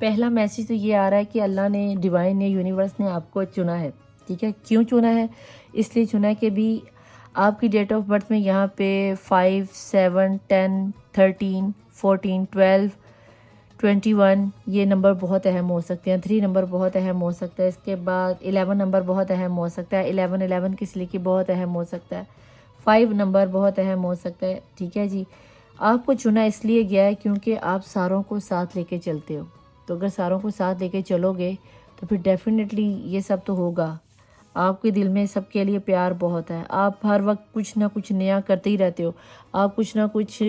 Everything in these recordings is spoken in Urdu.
پہلا میسیج تو یہ آ رہا ہے کہ اللہ نے، ڈیوائن نے، یونیورس نے آپ کو چنا ہے. ٹھیک ہے، کیوں چنا ہے؟ اس لیے چنا ہے کہ بھی آپ کی ڈیٹ آف برتھ میں یہاں پہ 5 7 10 13 14 12 21 یہ نمبر بہت اہم ہو سکتے ہیں. 3 نمبر بہت اہم ہو سکتا ہے. اس کے بعد 11 نمبر بہت اہم ہو سکتا ہے. 11 کس لیے کہ بہت اہم ہو سکتا ہے. 5 نمبر بہت اہم ہو سکتا ہے. ٹھیک ہے جی، آپ کو چنا اس لیے گیا ہے کیونکہ آپ ساروں کو ساتھ لے کے چلتے ہو. تو اگر ساروں کو ساتھ لے کے چلو گے تو پھر ڈیفینیٹلی یہ سب تو ہوگا. آپ کے دل میں سب کے لیے پیار بہت ہے. آپ ہر وقت کچھ نہ کچھ نیا کرتے ہی رہتے ہو. آپ کچھ نہ کچھ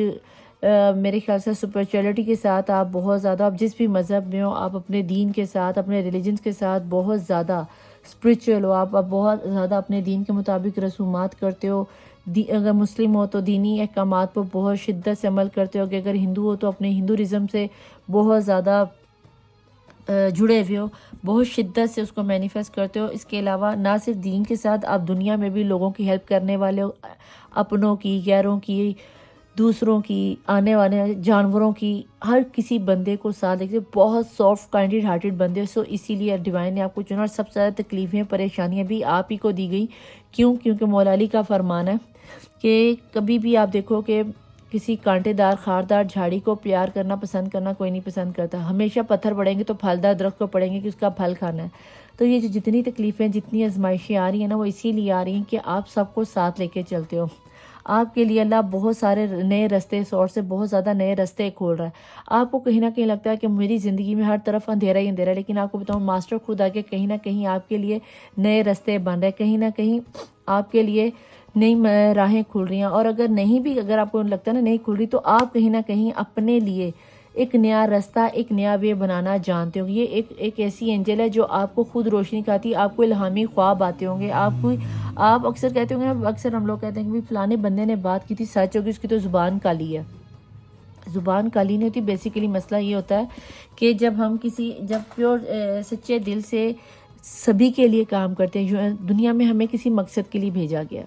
میرے خیال سے اسپرچولیٹی کے ساتھ آپ بہت زیادہ، آپ جس بھی مذہب میں ہو، آپ اپنے دین کے ساتھ، اپنے ریلیجنس کے ساتھ بہت زیادہ اسپرچول ہو. آپ بہت زیادہ اپنے دین کے مطابق رسومات کرتے ہو. اگر مسلم ہو تو دینی احکامات پر بہت شدت سے عمل کرتے ہو. کہ اگر ہندو ہو تو اپنے ہندوازم سے بہت زیادہ جڑے ہوئے ہو، بہت شدت سے اس کو مینیفیسٹ کرتے ہو. اس کے علاوہ نہ صرف دین کے ساتھ، آپ دنیا میں بھی لوگوں کی ہیلپ کرنے والے ہو، اپنوں کی، غیروں کی، دوسروں کی، آنے والے جانوروں کی، ہر کسی بندے کو ساتھ دیکھتے. بہت سافٹ کائنڈڈ ہارٹڈ بندے ہو. سو اسی لیے ڈیوائن نے آپ کو چنا. اور سب سے زیادہ تکلیفیں، پریشانیاں بھی آپ ہی کو دی گئی. کیوں؟ کیونکہ مولا علی کا فرمان ہے کہ کبھی بھی آپ دیکھو کہ کسی کانٹے دار خاردار جھاڑی کو پیار کرنا، پسند کرنا کوئی نہیں پسند کرتا. ہمیشہ پتھر پڑیں گے تو پھلدار درخت کو پڑیں گے کہ اس کا پھل کھانا ہے. تو یہ جو جتنی تکلیفیں، جتنی آزمائشیں آ رہی ہیں نا، وہ اسی لیے آ رہی ہیں کہ آپ سب کو ساتھ لے کے چلتے ہو. آپ کے لیے اللہ بہت سارے نئے راستے، سورس سے بہت زیادہ نئے راستے کھول رہا ہے. آپ کو کہیں نہ کہیں لگتا ہے کہ میری زندگی میں ہر طرف اندھیرا ہی اندھیرا ہے، لیکن آپ کو بتاؤں ماسٹر خود آ کے کہیں نہ کہیں آپ کے لیے نئے راستے بن رہے ہیں. کہیں نہ کہیں آپ کے لیے نئی راہیں کھل رہی ہیں. اور اگر نہیں بھی، اگر آپ کو لگتا ہے نا نہیں کھل رہی، تو آپ کہیں نہ کہیں اپنے لیے ایک نیا راستہ، ایک نیا وے بنانا جانتے ہو. یہ ایک ایسی اینجل ہے جو آپ کو خود روشنی کھاتی ہے. آپ کو الہامی خواب آتے ہوں گے. آپ اکثر کہتے ہوں گے، اکثر ہم لوگ کہتے ہیں کہ بھی فلانے بندے نے بات کی تھی، سچ ہوگی، اس کی تو زبان کالی ہے. زبان کالی نہیں ہوتی. بیسیکلی مسئلہ یہ ہوتا ہے کہ جب پیور سچے دل سے سبھی کے لیے کام کرتے ہیں. دنیا میں ہمیں کسی مقصد کے لیے بھیجا گیا.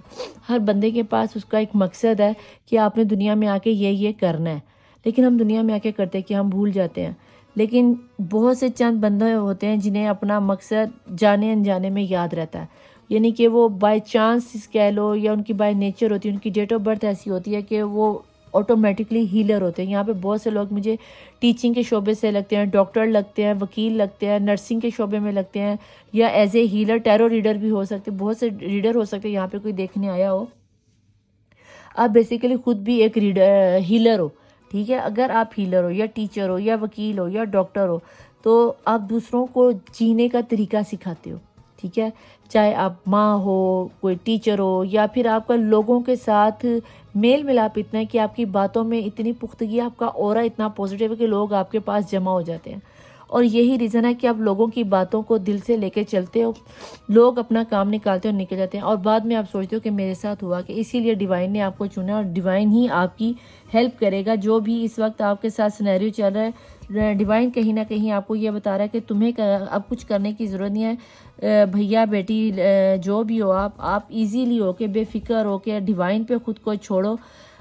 ہر بندے کے پاس اس کا ایک مقصد ہے کہ آپ نے دنیا میں آ کے یہ کرنا ہے. لیکن ہم دنیا میں آ کے کرتے کہ ہم بھول جاتے ہیں. لیکن بہت سے چند بندے ہوتے ہیں جنہیں اپنا مقصد جانے انجانے میں یاد رہتا ہے. یعنی کہ وہ بائی چانس کہہ لو، یا ان کی بائی نیچر ہوتی ہے، ان کی ڈیٹ آف برتھ ایسی ہوتی ہے کہ وہ آٹومیٹکلی ہیلر ہوتے ہیں. یہاں پہ بہت سے لوگ مجھے ٹیچنگ کے شعبے سے لگتے ہیں، ڈاکٹر لگتے ہیں، وکیل لگتے ہیں، نرسنگ کے شعبے میں لگتے ہیں، یا as a healer, tarot reader بھی ہو سکتے. بہت سے ریڈر ہو سکتے ہیں. یہاں پہ کوئی دیکھنے آیا ہو، آپ بیسیکلی خود بھی ایک ہیلر ہو. ٹھیک ہے، اگر آپ ہیلر ہو، یا ٹیچر ہو، یا وکیل ہو، یا ڈاکٹر ہو، تو آپ دوسروں کو جینے کا طریقہ سکھاتے ہو. ٹھیک ہے، چاہے آپ ماں ہو، کوئی ٹیچر ہو، یا پھر آپ کا لوگوں کے ساتھ میل ملاپ اتنا ہے کہ آپ کی باتوں میں اتنی پختگی، آپ کا اورا اتنا پازیٹیو ہے کہ لوگ آپ کے پاس جمع ہو جاتے ہیں. اور یہی ریزن ہے کہ آپ لوگوں کی باتوں کو دل سے لے کے چلتے ہو. لوگ اپنا کام نکالتے ہو، نکل جاتے ہیں، اور بعد میں آپ سوچتے ہو کہ میرے ساتھ ہوا کہ. اسی لیے ڈیوائن نے آپ کو چنا، اور ڈیوائن ہی آپ کی ہیلپ کرے گا. جو بھی اس وقت آپ کے ساتھ سینیریو چل رہا ہے، ڈیوائن کہیں نہ کہیں آپ کو یہ بتا رہا ہے کہ تمہیں اب کچھ کرنے کی ضرورت نہیں ہے. بھیا بیٹی جو بھی ہو، آپ ایزیلی ہو کے، بے فکر ہو کے ڈیوائن پہ خود کو چھوڑو.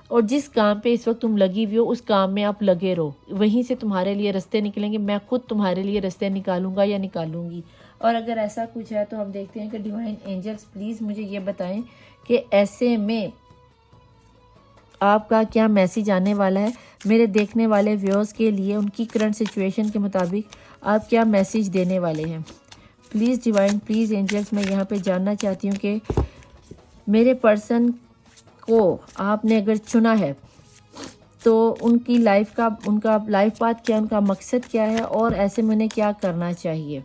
اور جس کام پہ اس وقت تم لگی ہوئی ہو، اس کام میں آپ لگے رہو. وہیں سے تمہارے لیے رستے نکلیں گے. میں خود تمہارے لیے رستے نکالوں گا یا نکالوں گی. اور اگر ایسا کچھ ہے تو ہم دیکھتے ہیں کہ ڈیوائن اینجلز پلیز مجھے یہ بتائیں کہ ایسے میں آپ کا کیا میسیج آنے والا ہے میرے دیکھنے والے ویورز کے لیے. ان کی کرنٹ سچویشن کے مطابق آپ کیا میسیج دینے والے ہیں. پلیز ڈیوائن، پلیز اینجلز، میں یہاں پہ جاننا چاہتی ہوں کہ میرے پرسن کو آپ نے اگر چنا ہے تو ان کی لائف کا، ان کا لائف پاتھ کیا، ان کا مقصد کیا ہے، اور ایسے میں انہیں کیا کرنا چاہیے.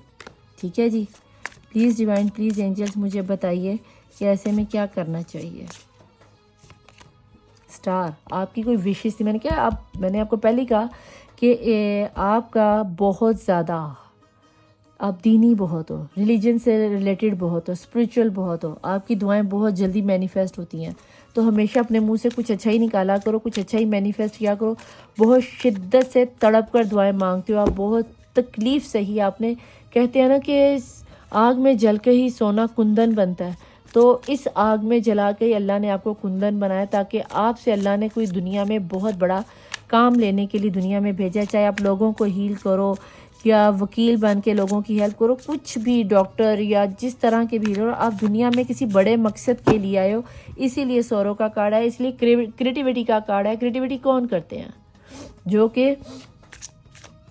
ٹھیک ہے جی، پلیز ڈیوائن، پلیز اینجلز مجھے بتائیے کہ ایسے میں کیا کرنا چاہیے. اسٹار، آپ کی کوئی وشز تھی. میں نے آپ کو پہلے ہی کہا کہ آپ کا بہت زیادہ، آپ دینی بہت ہو، ریلیجن سے ریلیٹڈ بہت ہو، اسپریچول بہت ہو. آپ کی دعائیں بہت جلدی مینیفیسٹ ہوتی ہیں. تو ہمیشہ اپنے منہ سے کچھ اچھا ہی نکالا کرو، کچھ اچھا ہی مینیفیسٹ کیا کرو. بہت شدت سے تڑپ کر دعائیں مانگتے ہو آپ، بہت تکلیف سہی. آپ نے کہتے ہیں نا کہ آگ میں جل کے ہی سونا کندن بنتا ہے. تو اس آگ میں جلا کے ہی اللہ نے آپ کو کندن بنایا، تاکہ آپ سے اللہ نے کوئی دنیا میں بہت بڑا کام لینے کے لیے دنیا میں بھیجا. چاہے آپ لوگوں کو ہیل کرو، یا وکیل بن کے لوگوں کی ہیلپ کرو، کچھ بھی، ڈاکٹر یا جس طرح کے بھی لوگ، آپ دنیا میں کسی بڑے مقصد کے لیے آئے ہو، اسی لیے سوروں کا کارڈ ہے، اس لیے کریٹیوٹی کا کارڈ ہے۔ کریٹیوٹی کون کرتے ہیں؟ جو کہ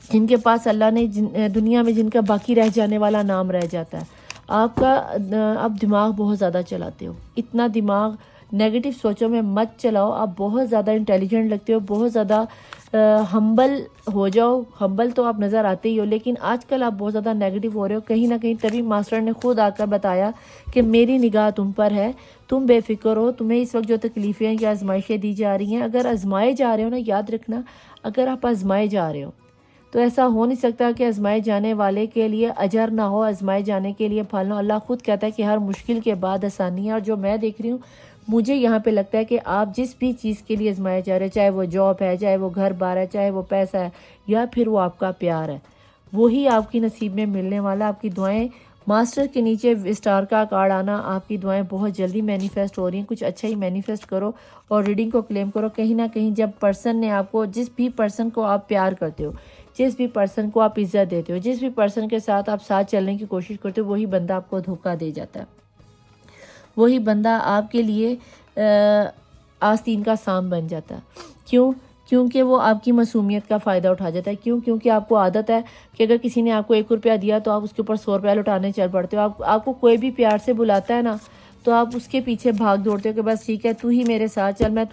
جن کے پاس اللہ نے دنیا میں جن کا باقی رہ جانے والا نام رہ جاتا ہے۔ آپ دماغ بہت زیادہ چلاتے ہو، اتنا دماغ نیگیٹو سوچوں میں مت چلاؤ، آپ بہت زیادہ انٹیلیجنٹ لگتے ہو، بہت زیادہ ہمبل ہو جاؤ۔ ہمبل تو آپ نظر آتے ہی ہو، لیکن آج کل آپ بہت زیادہ نیگیٹو ہو رہے ہو کہیں نہ کہیں، تبھی ماسٹر نے خود آ کر بتایا کہ میری نگاہ تم پر ہے، تم بے فکر ہو، تمہیں اس وقت جو تکلیفیں یا آزمائشیں دی جا رہی ہیں، اگر آزمائے جا رہے ہو نا، یاد رکھنا، اگر آپ آزمائے جا رہے ہو تو ایسا ہو نہیں سکتا کہ آزمائے جانے والے کے لیے اجر نہ ہو، آزمائے جانے کے لیے پھل نہ ہو۔ اللہ خود کہتا ہے کہ ہر مشکل کے بعد آسانی ہے، اور جو میں دیکھ رہی ہوں، مجھے یہاں پہ لگتا ہے کہ آپ جس بھی چیز کے لیے آزمائے جا رہے ہیں، چاہے وہ جاب ہے، چاہے وہ گھر بار ہے، چاہے وہ پیسہ ہے، یا پھر وہ آپ کا پیار ہے، وہی آپ کی نصیب میں ملنے والا۔ آپ کی دعائیں، ماسٹر کے نیچے اسٹار کا کارڈ آنا، آپ کی دعائیں بہت جلدی مینیفیسٹ ہو رہی ہیں۔ کچھ اچھا ہی مینیفیسٹ کرو اور ریڈنگ کو کلیم کرو۔ کہیں نہ کہیں جب پرسن نے آپ کو، جس بھی پرسن کو آپ پیار کرتے ہو، جس بھی پرسن کو آپ عزت دیتے ہو، جس بھی پرسن کے ساتھ آپ ساتھ چلنے کی کوشش کرتے ہو، وہی بندہ آپ کو دھوکہ دے جاتا ہے، وہی بندہ آپ کے لیے آستین کا سام بن جاتا ہے۔ کیونکہ وہ آپ کی معصومیت کا فائدہ اٹھا جاتا ہے۔ کیونکہ آپ کو عادت ہے کہ اگر کسی نے آپ کو 1 روپیہ دیا تو آپ اس کے اوپر 100 روپیہ لوٹانے چل پڑتے ہو۔ آپ کو کوئی بھی پیار سے بلاتا ہے نا، تو آپ اس کے پیچھے بھاگ دوڑتے ہو کہ بس ٹھیک ہے، تو ہی میرے ساتھ چل، میں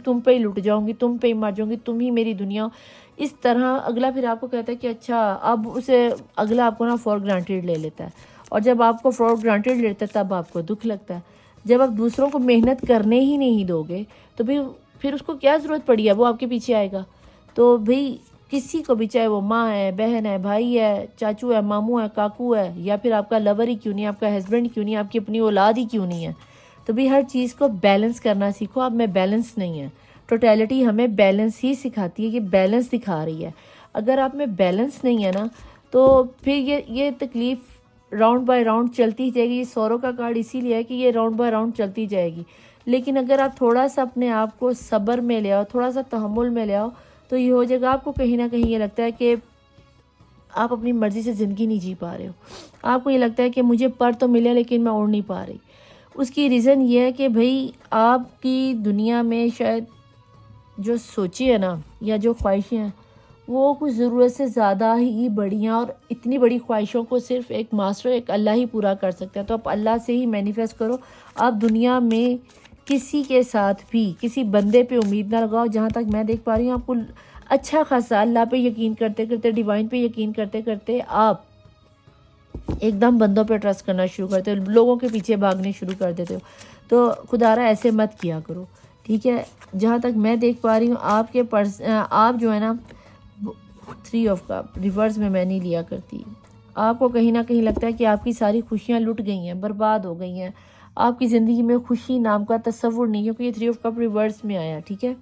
تم پہ ہی لٹ جاؤں گی، تم پہ ہی مر جاؤں گی، تم ہی میری دنیا ہو۔ اس طرح اگلا پھر آپ کو کہتا ہے کہ اچھا، اب اسے اگلا آپ کو نا فور گرانٹیڈ لے لیتا ہے، اور جب آپ کو فور گرانٹیڈ لیتا ہے تب آپ کو دکھ لگتا ہے۔ جب آپ دوسروں کو محنت کرنے ہی نہیں دو گے تو پھر اس کو کیا ضرورت پڑی ہے، وہ آپ کے پیچھے آئے گا۔ تو بھئی کسی کو بھی، چاہے وہ ماں ہے، بہن ہے، بھائی ہے، چاچو ہے، ماموں ہے، کاکو ہے، یا پھر آپ کا لور ہی کیوں نہیں، آپ کا ہسبینڈ کیوں نہیں، آپ کی اپنی اولاد ہی کیوں نہیں ہے، تو بھی ہر چیز کو بیلنس کرنا سیکھو۔ آپ میں بیلنس نہیں ہے، ٹوٹیلٹی ہمیں بیلنس ہی سکھاتی ہے، یہ بیلنس دکھا رہی ہے۔ اگر آپ میں بیلنس نہیں ہے نا، تو پھر یہ تکلیف راؤنڈ بائی راؤنڈ چلتی جائے گی۔ یہ سوروں کا کارڈ اسی لیے ہے کہ یہ راؤنڈ بائی راؤنڈ چلتی جائے گی۔ لیکن اگر آپ تھوڑا سا اپنے آپ کو صبر میں لے آؤ، تھوڑا سا تحمل میں لے آؤ، تو یہ ہو جائے گا۔ آپ کو کہیں نہ کہیں یہ لگتا ہے کہ آپ اپنی مرضی سے زندگی نہیں جی پا رہے ہو، آپ کو یہ لگتا ہے کہ مجھے پر تو ملے لیکن میں اڑ نہیں پا رہی۔ اس کی ریزن یہ ہے کہ بھئی آپ کی دنیا میں شاید جو سوچی ہے نا، یا جو خواہشیں ہیں، وہ کچھ ضرورت سے زیادہ ہی بڑی ہیں، اور اتنی بڑی خواہشوں کو صرف ایک ماسٹر، ایک اللہ ہی پورا کر سکتا ہے۔ تو آپ اللہ سے ہی مینیفیسٹ کرو۔ آپ دنیا میں کسی کے ساتھ بھی کسی بندے پہ امید نہ لگاؤ۔ جہاں تک میں دیکھ پا رہی ہوں، آپ کو اچھا خاصا اللہ پہ یقین کرتے کرتے، ڈیوائن پہ یقین کرتے کرتے، آپ ایک دم بندوں پہ ٹرسٹ کرنا شروع کرتے ہو، لوگوں کے پیچھے بھاگنے شروع کر دیتے ہو۔ تو خدا را ایسے مت کیا کرو، ٹھیک ہے؟ جہاں تک میں دیکھ پا رہی ہوں، آپ جو ہے نا 3 آف کپ ریورس میں نہیں لیا کرتی۔ آپ کو کہیں نہ کہیں لگتا ہے کہ آپ کی ساری خوشیاں لٹ گئی ہیں، برباد ہو گئی ہیں، آپ کی زندگی میں خوشی نام کا تصور نہیں، کیونکہ یہ 3 آف کپ ریورس میں آیا، ٹھیک ہے؟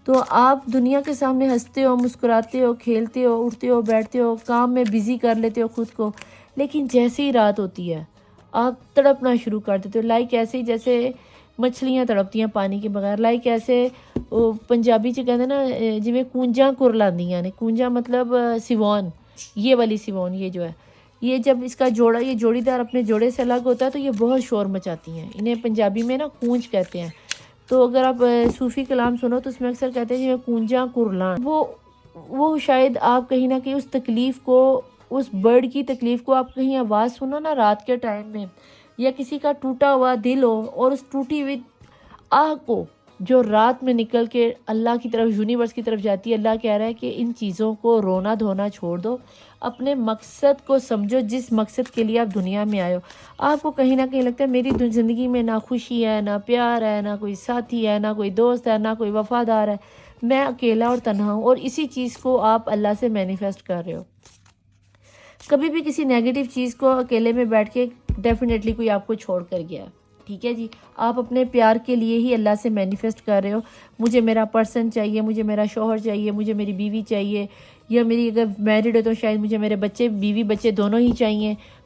تو آپ دنیا کے سامنے ہنستے ہو، مسکراتے ہو، کھیلتے ہو، اٹھتے ہو، بیٹھتے ہو، کام میں بزی کر لیتے ہو خود کو، لیکن جیسے ہی رات ہوتی ہے آپ تڑپنا شروع کر دیتے ہو، لائک ایسے ہی جیسے مچھلیاں تڑپتی ہیں پانی کے بغیر، لائک ایسے پنجابی چ کہتے ہیں نا، جویں کونجاں کورلاندیاں نے۔ کونجاں مطلب سیوان، یہ والی سیوان، یہ جو ہے، یہ جب اس کا جوڑا، یہ جوڑی دار اپنے جوڑے سے الگ ہوتا ہے تو یہ بہت شور مچاتی ہیں، انہیں پنجابی میں نا کونج کہتے ہیں۔ تو اگر آپ صوفی کلام سنو تو اس میں اکثر کہتے ہیں جویں کونجاں کورلان، وہ شاید آپ کہیں نہ کہیں اس تکلیف کو، اس برڈ کی تکلیف کو، آپ کہیں آواز سنو نا رات کے ٹائم میں، یا کسی کا ٹوٹا ہوا دل ہو، اور اس ٹوٹی ہوئی آہ کو جو رات میں نکل کے اللہ کی طرف، یونیورس کی طرف جاتی ہے، اللہ کہہ رہا ہے کہ ان چیزوں کو رونا دھونا چھوڑ دو، اپنے مقصد کو سمجھو، جس مقصد کے لیے آپ دنیا میں آئے ہو۔ آپ کو کہیں نہ کہیں لگتا ہے میری زندگی میں نہ خوشی ہے، نہ پیار ہے، نہ کوئی ساتھی ہے، نہ کوئی دوست ہے، نہ کوئی وفادار ہے، میں اکیلا اور تنہا ہوں، اور اسی چیز کو آپ اللہ سے مینیفیسٹ کر رہے ہو۔ کبھی بھی کسی نیگیٹو چیز کو اکیلے میں بیٹھ کے ڈیفینیٹلی کوئی آپ کو چھوڑ کر گیا، ٹھیک ہے جی؟ آپ اپنے پیار کے لیے ہی اللہ سے مینیفیسٹ کر رہے ہو، مجھے میرا پرسن چاہیے، مجھے میرا شوہر چاہیے، مجھے میری بیوی چاہیے، یا میری اگر میرڈ ہے تو شاید مجھے میرے بچے، بیوی بچے دونوں ہی چاہیے۔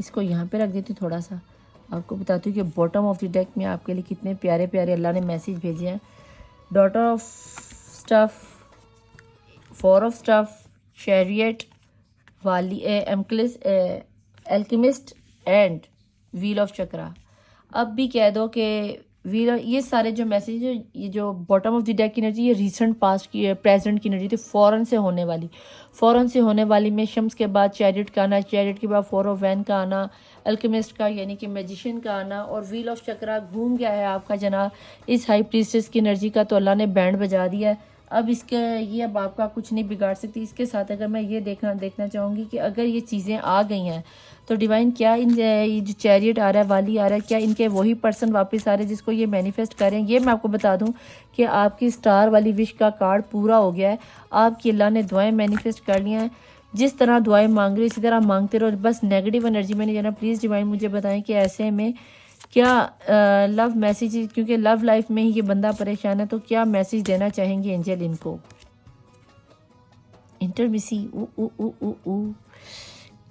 اس کو یہاں پہ رکھ دیتی ہوں تھوڑا سا. آپ کو بتاتی ہوں کہ باٹم آف دی ڈیک میں آپ کے لیے کتنے پیارے پیارے اللہ نے میسیج بھیجے ہیں. Daughter of staff, 4 of staff, chariot, والی ایمکلس، alchemist and wheel of chakra. اب بھی کہہ دو کہ ویل، یہ سارے جو میسیج، یہ جو باٹم آف دی ڈیک کی انرجی، یہ ریسنٹ پاسٹ کی پریزنٹ کی انرجی تھی، فوراً سے ہونے والی میں شمس کے بعد چیریٹ کا آنا، چیریٹ کے بعد 4 آف وین کا آنا، الکیمسٹ کا یعنی کہ میجیشین کا آنا، اور ویل آف چکرا گھوم گیا ہے آپ کا جناب اس ہائی پریسٹس کی انرجی کا. تو اللہ نے بینڈ بجا دیا ہے. اب اس کے یہ اب آپ کا کچھ نہیں بگاڑ سکتی. اس کے ساتھ اگر میں یہ دیکھنا چاہوں گی کہ اگر یہ چیزیں آ گئی ہیں تو ڈیوائن کیا ان یہ جو چیریٹ آ رہا ہے، والی آ رہا ہے، کیا ان کے وہی پرسن واپس آ رہے ہیں جس کو یہ مینیفیسٹ کر رہے ہیں. یہ میں آپ کو بتا دوں کہ آپ کی سٹار والی وش کا کارڈ پورا ہو گیا ہے. آپ کی اللہ نے دعائیں مینیفیسٹ کر لی ہیں. جس طرح دعائیں مانگ رہے اسی طرح مانگتے رہو. بس نیگیٹو انرجی میں نہیں جانا. پلیز ڈیوائن مجھے بتائیں کہ ایسے میں کیا لو میسیج، کیونکہ لو لائف میں ہی یہ بندہ پریشان ہے، تو کیا میسیج دینا چاہیں گے اینجل ان کو. انٹرمیسی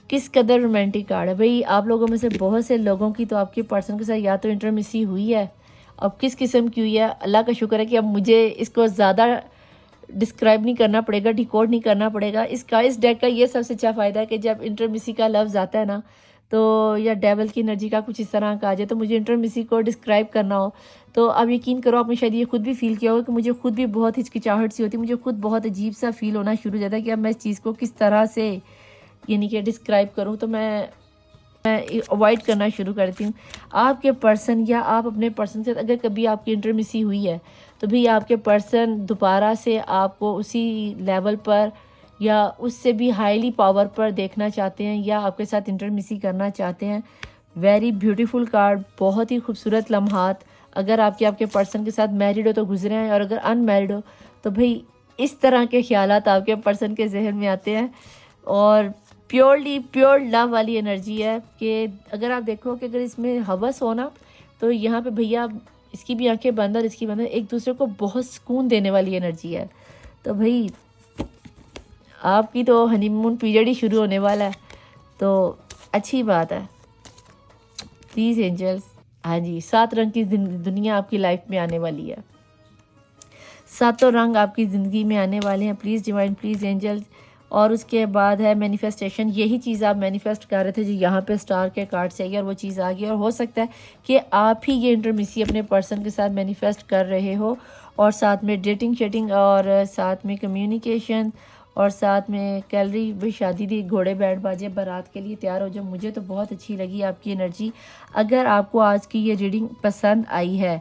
کس قدر رومانٹک کارڈ ہے بھئی. آپ لوگوں میں سے بہت سے لوگوں کی تو آپ کے پرسن کے ساتھ یا تو انٹرمیسی ہوئی ہے. اب کس قسم کی ہوئی ہے، اللہ کا شکر ہے کہ اب مجھے اس کو زیادہ ڈسکرائب نہیں کرنا پڑے گا، ڈیکوڈ نہیں کرنا پڑے گا. اس ڈیک کا یہ سب سے اچھا فائدہ ہے کہ جب انٹرمیسی کا لفظ آتا ہے نا، تو یا ڈیول کی انرجی کا کچھ اس طرح کا آ جائے تو مجھے انٹرمیسی کو ڈسکرائب کرنا ہو تو اب یقین کرو آپ نے شاید یہ خود بھی فیل کیا ہوگا کہ مجھے خود بھی بہت ہچکچاہٹ سی ہوتی ہے، مجھے خود بہت عجیب سا فیل ہونا شروع ہو جاتا ہے کہ اب میں اس چیز کو کس طرح سے یعنی کہ ڈسکرائب کروں. تو میں اوائڈ کرنا شروع کرتی ہوں. آپ کے پرسن یا آپ اپنے پرسن سے اگر کبھی آپ کی انٹرمیسی ہوئی ہے تو بھی آپ کے پرسن دوبارہ سے آپ کو اسی لیول پر یا اس سے بھی ہائیلی پاور پر دیکھنا چاہتے ہیں یا آپ کے ساتھ انٹرمیسی کرنا چاہتے ہیں. ویری بیوٹیفل کارڈ، بہت ہی خوبصورت لمحات. اگر آپ کے پرسن کے ساتھ میریڈ ہو تو گزرے ہیں، اور اگر ان میریڈ ہو تو بھئی اس طرح کے خیالات آپ کے پرسن کے ذہن میں آتے ہیں. اور پیور لو والی انرجی ہے کہ اگر آپ دیکھو کہ اگر اس میں ہوس ہو نا تو یہاں پہ بھیا اس کی بھی آنکھیں بند اور اس کی بند، ایک دوسرے کو بہت سکون دینے والی انرجی ہے. تو بھئی آپ کی تو ہنی مون پیریڈ ہی شروع ہونے والا ہے، تو اچھی بات ہے. پلیز اینجلز، ہاں جی، 7 رنگ کی دنیا آپ کی لائف میں آنے والی ہے. 7 رنگ آپ کی زندگی میں آنے والے ہیں. Please divine, please angels. اور اس کے بعد ہے مینیفیسٹیشن. یہی چیز آپ مینیفیسٹ کر رہے تھے جو یہاں پہ سٹار کے کارڈ سے آئی اور وہ چیز آ گئی. اور ہو سکتا ہے کہ آپ ہی یہ انٹرمیسی اپنے پرسن کے ساتھ مینیفیسٹ کر رہے ہو، اور ساتھ میں ڈیٹنگ شیٹنگ، اور ساتھ میں کمیونیکیشن، اور ساتھ میں کیلری بھی شادی دی، گھوڑے بیٹھ باجے بارات کے لیے تیار ہو جو. مجھے تو بہت اچھی لگی آپ کی انرجی. اگر آپ کو آج کی یہ ریڈنگ پسند آئی ہے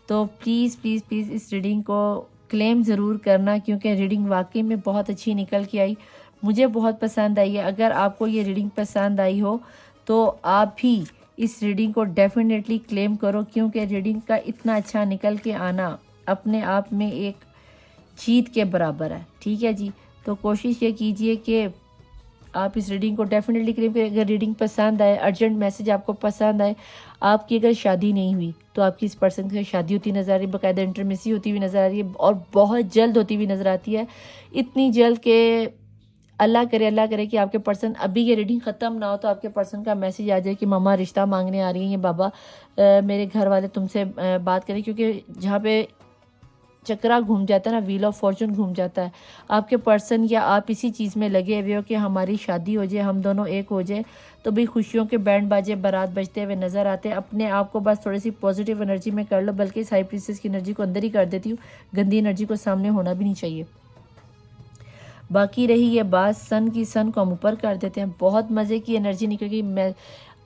تو پلیز پلیز پلیز اس ریڈنگ کو کلیم ضرور کرنا، کیونکہ ریڈنگ واقعی میں بہت اچھی نکل کے آئی. مجھے بہت پسند آئی ہے. اگر آپ کو یہ ریڈنگ پسند آئی ہو تو آپ بھی اس ریڈنگ کو ڈیفینیٹلی کلیم کرو، کیونکہ ریڈنگ کا اتنا اچھا نکل کے آنا اپنے آپ میں ایک جیت کے برابر ہے. ٹھیک ہے جی، تو کوشش یہ کیجئے کہ آپ اس ریڈنگ کو ڈیفینیٹلی کلیم کریں. اگر ریڈنگ پسند آئے، ارجنٹ میسج آپ کو پسند آئے، آپ کی اگر شادی نہیں ہوئی تو آپ کی اس پرسن سے شادی ہوتی نظر آ رہی ہے، باقاعدہ انٹرمیسی ہوتی ہوئی نظر آ رہی ہے، اور بہت جلد ہوتی ہوئی نظر آتی ہے. اتنی جلد کہ اللہ کرے کہ آپ کے پرسن ابھی یہ ریڈنگ ختم نہ ہو تو آپ کے پرسن کا میسج آ جائے کہ ماما رشتہ مانگنے آ رہی ہیں، یہ بابا میرے گھر والے تم سے بات کریں. کیونکہ جہاں پہ چکرا گھوم جاتا ہے نا، ویل آف فارچون گھوم جاتا ہے، آپ کے پرسن یا آپ اسی چیز میں لگے ہوئے ہو کہ ہماری شادی ہو جائے، ہم دونوں ایک ہو جائے. تو بھی خوشیوں کے بینڈ باجے بارات بجتے ہوئے نظر آتے ہیں. اپنے آپ کو بس تھوڑی سی پازیٹیو انرجی میں کر لو، بلکہ اس ہائی پریسٹس کی انرجی کو اندر ہی کر دیتی ہوں. گندی انرجی کو سامنے ہونا بھی نہیں چاہیے. باقی رہی یہ بات سن کی، سن کو ہم اوپر کر دیتے ہیں. بہت مزے کی انرجی نکل گئی. میں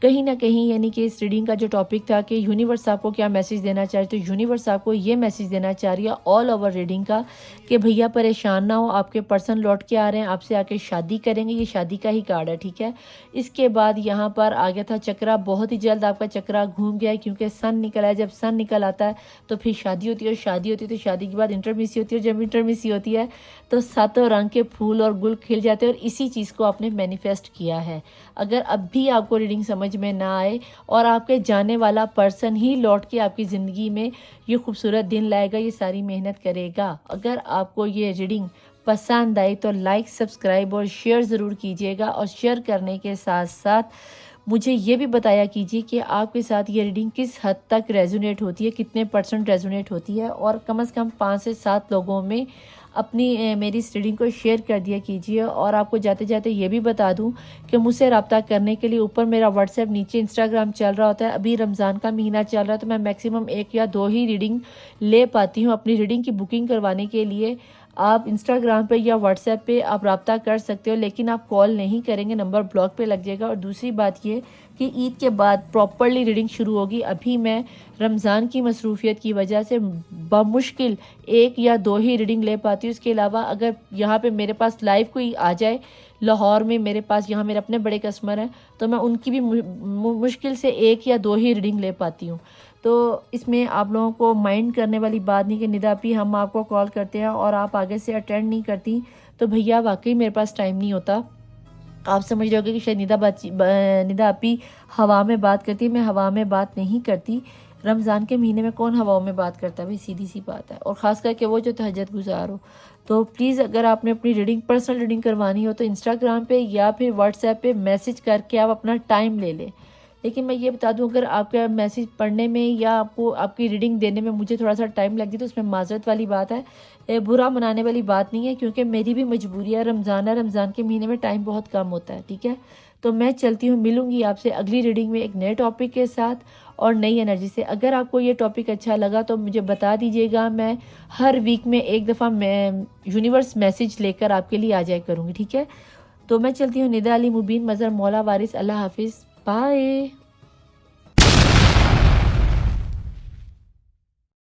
کہیں نہ کہیں یعنی کہ اس ریڈنگ کا جو ٹاپک تھا کہ یونیورس آپ کو کیا میسج دینا چاہ رہی، تو یونیورس آپ کو یہ میسج دینا چاہ رہی ہے آل اوور ریڈنگ کا کہ بھیا پریشان نہ ہو، آپ کے پرسن لوٹ کے آ رہے ہیں، آپ سے آ کے شادی کریں گے. یہ شادی کا ہی کارڈ ہے. ٹھیک ہے، اس کے بعد یہاں پر آ گیا تھا چکرا. بہت ہی جلد آپ کا چکرا گھوم گیا ہے، کیونکہ سن نکل آیا. جب سن نکل آتا ہے تو پھر شادی ہوتی ہے، اور شادی ہوتی ہے تو شادی کے بعد انٹرمیسی ہوتی ہے، اور جب انٹرمیسی ہوتی ہے تو 7 رنگ کے پھول اور گل کھل جاتے ہیں. اور اسی چیز کو آپ نے مینیفیسٹ کیا ہے. اگر اب بھی آپ کو ریڈنگ سمجھ میں نہ آئے اور آپ کے جانے والا پرسن ہی لوٹ کے آپ کی زندگی میں یہ خوبصورت دن لائے گا، یہ ساری محنت کرے گا. اگر آپ کو یہ ریڈنگ پسند آئی تو لائک، سبسکرائب اور شیئر ضرور کیجیے گا. اور شیئر کرنے کے ساتھ ساتھ مجھے یہ بھی بتایا کیجیے کہ آپ کے ساتھ یہ ریڈنگ کس حد تک ریزونیٹ ہوتی ہے، کتنے % ریزونیٹ ہوتی ہے، اور کم از کم 5 سے 7 لوگوں میں اپنی میری اس ریڈنگ کو شیئر کر دیا کیجیے۔ اور آپ کو جاتے جاتے یہ بھی بتا دوں کہ مجھ سے رابطہ کرنے کے لیے اوپر میرا واٹس ایپ، نیچے انسٹاگرام چل رہا ہوتا ہے۔ ابھی رمضان کا مہینہ چل رہا ہے تو میں میکسیمم 1 یا 2 ہی ریڈنگ لے پاتی ہوں۔ اپنی ریڈنگ کی بکنگ کروانے کے لیے آپ انسٹاگرام پہ یا واٹس ایپ پہ آپ رابطہ کر سکتے ہو، لیکن آپ کال نہیں کریں گے، نمبر بلاک پہ لگ جائے گا۔ اور دوسری بات یہ کہ عید کے بعد پراپرلی ریڈنگ شروع ہوگی۔ ابھی میں رمضان کی مصروفیت کی وجہ سے بمشکل 1 یا 2 ہی ریڈنگ لے پاتی ہوں۔ اس کے علاوہ اگر یہاں پہ میرے پاس لائیو کوئی آ جائے لاہور میں، میرے پاس یہاں میرے اپنے بڑے کسٹمر ہیں، تو میں ان کی بھی مشکل سے 1 یا 2 ہی ریڈنگ لے پاتی ہوں۔ تو اس میں آپ لوگوں کو مائنڈ کرنے والی بات نہیں کہ ندا پی ہم آپ کو کال کرتے ہیں اور آپ آگے سے اٹینڈ نہیں کرتی، تو بھیا واقعی میرے پاس ٹائم نہیں ہوتا۔ آپ سمجھ رہے ہوگے کہ شاید ندا اپی ہوا میں بات کرتی ہے، میں ہوا میں بات نہیں کرتی۔ رمضان کے مہینے میں کون ہواؤں میں بات کرتا ہے بھائی، سیدھی سی بات ہے، اور خاص کر کے وہ جو تہجد گزار ہو۔ تو پلیز اگر آپ نے اپنی ریڈنگ پرسنل ریڈنگ کروانی ہو تو انسٹاگرام پہ یا پھر واٹس ایپ پہ میسج کر کے آپ اپنا ٹائم لے لیں۔ لیکن میں یہ بتا دوں اگر آپ کا میسج پڑھنے میں یا آپ کو آپ کی ریڈنگ دینے میں مجھے تھوڑا سا ٹائم لگ گیا تو اس میں معذرت والی بات ہے، برا منانے والی بات نہیں ہے، کیونکہ میری بھی مجبوری ہے، رمضان ہے، رمضان کے مہینے میں ٹائم بہت کم ہوتا ہے، ٹھیک ہے۔ تو میں چلتی ہوں، ملوں گی آپ سے اگلی ریڈنگ میں ایک نئے ٹاپک کے ساتھ اور نئی انرجی سے۔ اگر آپ کو یہ ٹاپک اچھا لگا تو مجھے بتا دیجیے گا، میں ہر ویک میں ایک دفعہ یونیورس میسج لے کر آپ کے لیے آ جائے کروں گی، ٹھیک ہے۔ تو میں چلتی ہوں، ندا علی مبین مظہر مولا وارث، اللہ حافظ، بائے۔